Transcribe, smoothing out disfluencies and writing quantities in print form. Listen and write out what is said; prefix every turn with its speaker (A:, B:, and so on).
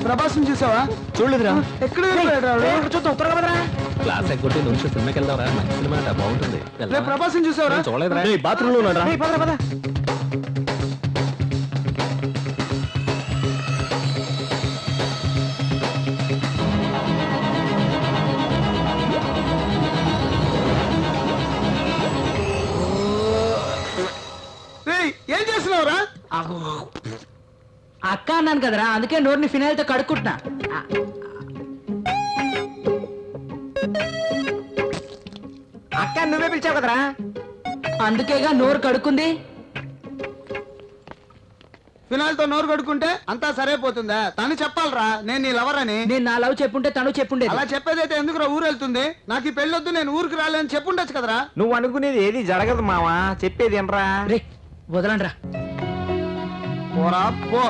A: ప్రభాసం చూసావా?
B: చూడలేదురా.
A: ఎక్కడ
B: చూద్దాం త్వరగా పదరా. క్లాస్ ఎక్కొట్టి నిమిషం సినిమాకి వెళ్దాంరా, మంచి సినిమా బాగుంటుంది.
A: ప్రభాసం చూసావరా?
B: చూడలేదురా. బాత్రూమ్ లో ఉన్నారా? పదరా పద.
A: ఏం చేస్తున్నావురా?
C: అక్క అన్నాను కదరా, అందుకే నోరుని ఫినాయిల్ తో కడుక్కుంటున్నా.
B: అక్క నువ్వే పిలిచావు కదరా,
C: అందుకేగా నోరు కడుక్కుంది.
A: ఫినాయిల్ తో నోరు కడుక్కుంటే అంతా సరైపోతుందా? తను చెప్పాలరా నేను నీ లవర్ అని.
C: నేను నా లవ్ చెప్పుంటే తను చెప్పుండే.
A: అలా చెప్పేదైతే ఎందుకురా ఊరు వెళ్తుంది? నాకు ఈ పెళ్ళొద్దు, నేను ఊరికి రాలేని చెప్పుండొచ్చు కదరా.
B: నువ్వు అనుకునేది ఏది జరగదు మావా, చెప్పేది ఎనరా.
C: రే వదలండ్రా.
A: పోరా పో.